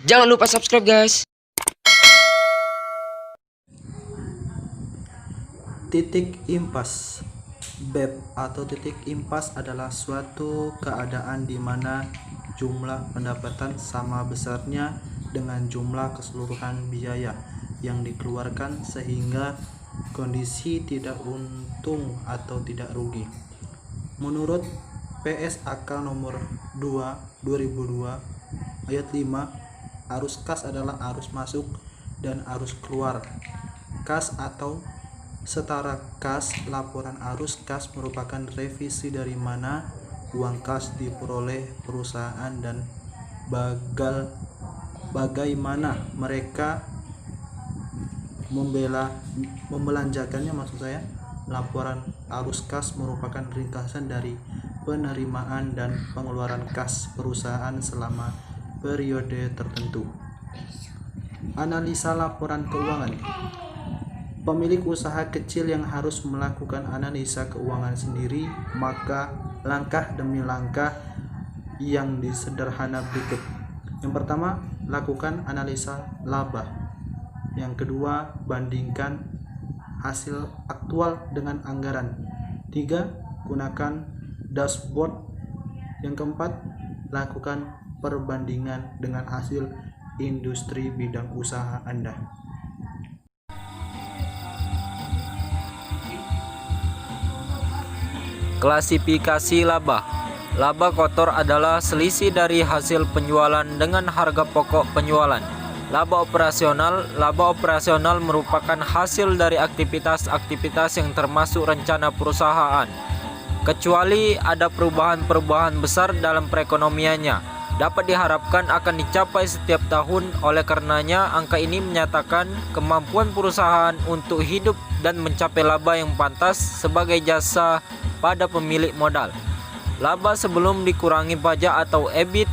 Jangan lupa subscribe guys. Titik impas. BEP atau titik impas adalah suatu keadaan di mana jumlah pendapatan sama besarnya dengan jumlah keseluruhan biaya yang dikeluarkan sehingga kondisi tidak untung atau tidak rugi. Menurut PSAK nomor 2 2002 ayat 5, arus kas adalah arus masuk dan arus keluar. Kas atau setara kas, laporan arus kas merupakan revisi dari mana uang kas diperoleh perusahaan dan bagaimana mereka membelanjakannya. Maksud saya, laporan arus kas merupakan ringkasan dari penerimaan dan pengeluaran kas perusahaan selama periode tertentu. Analisa laporan keuangan. Pemilik usaha kecil yang harus melakukan analisa keuangan sendiri, maka langkah demi langkah yang disederhana berikut. Yang pertama, lakukan analisa laba. Yang kedua, bandingkan hasil aktual dengan anggaran. 3, gunakan dashboard. Yang keempat, lakukan perbandingan dengan hasil industri bidang usaha Anda. Klasifikasi laba. Laba kotor adalah selisih dari hasil penjualan dengan harga pokok penjualan. Laba operasional merupakan hasil dari aktivitas-aktivitas yang termasuk rencana perusahaan, kecuali ada perubahan-perubahan besar dalam perekonomiannya, dapat diharapkan akan dicapai setiap tahun. Oleh karenanya, angka ini menyatakan kemampuan perusahaan untuk hidup dan mencapai laba yang pantas sebagai jasa pada pemilik modal. Laba sebelum dikurangi pajak atau EBIT.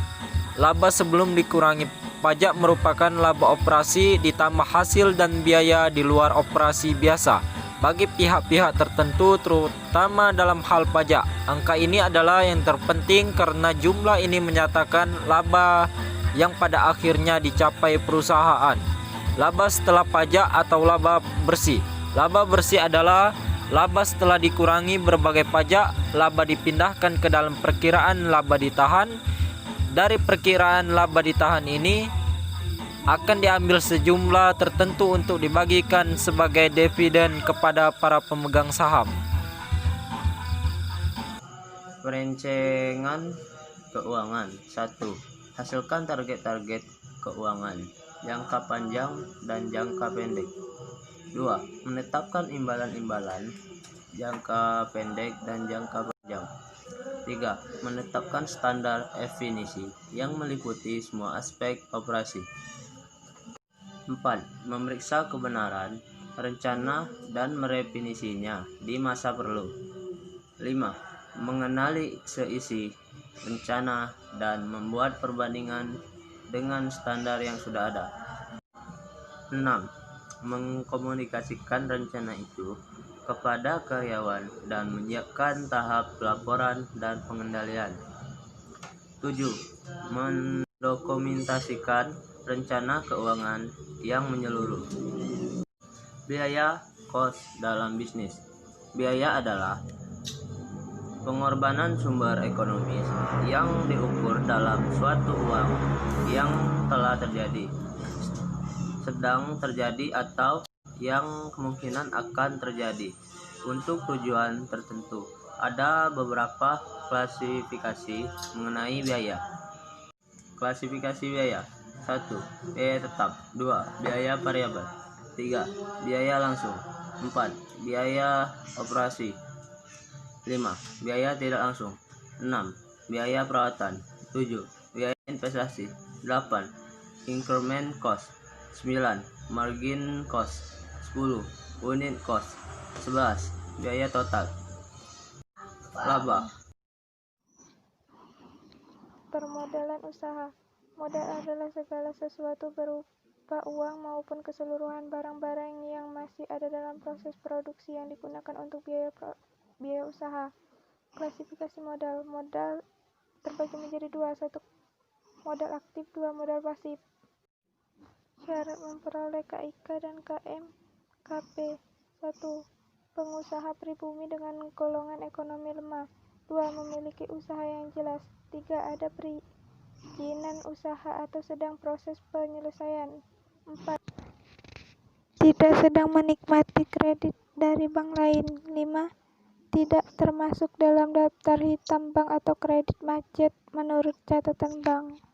Laba sebelum dikurangi pajak merupakan laba operasi ditambah hasil dan biaya di luar operasi biasa bagi pihak-pihak tertentu, terutama dalam hal pajak. Angka ini adalah yang terpenting karena jumlah ini menyatakan laba yang pada akhirnya dicapai perusahaan. Laba setelah pajak atau laba bersih. Laba bersih adalah laba setelah dikurangi berbagai pajak. Laba dipindahkan ke dalam perkiraan laba ditahan. Dari perkiraan laba ditahan ini akan diambil sejumlah tertentu untuk dibagikan sebagai dividen kepada para pemegang saham. Perencanaan keuangan. 1. Hasilkan target-target keuangan jangka panjang dan jangka pendek. 2. Menetapkan imbalan-imbalan jangka pendek dan jangka panjang. 3. Menetapkan standar efisiensi yang meliputi semua aspek operasi. 4. Memeriksa kebenaran rencana dan merefinisinya di masa perlu. 5. Mengenali seisi rencana dan membuat perbandingan dengan standar yang sudah ada. 6. Mengkomunikasikan rencana itu kepada karyawan dan menyiapkan tahap laporan dan pengendalian. 7. Mendokumentasikan rencana keuangan yang menyeluruh. Biaya kos dalam bisnis. Biaya adalah pengorbanan sumber ekonomis yang diukur dalam suatu uang yang telah terjadi, sedang terjadi, atau yang kemungkinan akan terjadi untuk tujuan tertentu. Ada beberapa klasifikasi mengenai biaya. Klasifikasi biaya. 1. Biaya tetap. 2. Biaya variabel. 3. Biaya langsung. 4. Biaya operasi. 5. Biaya tidak langsung. 6. Biaya perawatan. 7. Biaya investasi. 8. Increment cost. 9. Margin cost. 10. Unit cost. 11. Biaya total. Laba. Permodalan usaha. Modal adalah segala sesuatu berupa uang maupun keseluruhan barang-barang yang masih ada dalam proses produksi yang digunakan untuk biaya usaha. Klasifikasi modal. Modal terbagi menjadi dua. 1. Modal aktif. 2. Modal pasif. Syarat memperoleh KIK dan KMKP. 1. Pengusaha pribumi dengan golongan ekonomi lemah. 2. Memiliki usaha yang jelas. 3. Ada perizinan usaha atau sedang proses penyelesaian. 4. Tidak sedang menikmati kredit dari bank lain. 5. Tidak termasuk dalam daftar hitam bank atau kredit macet menurut catatan bank.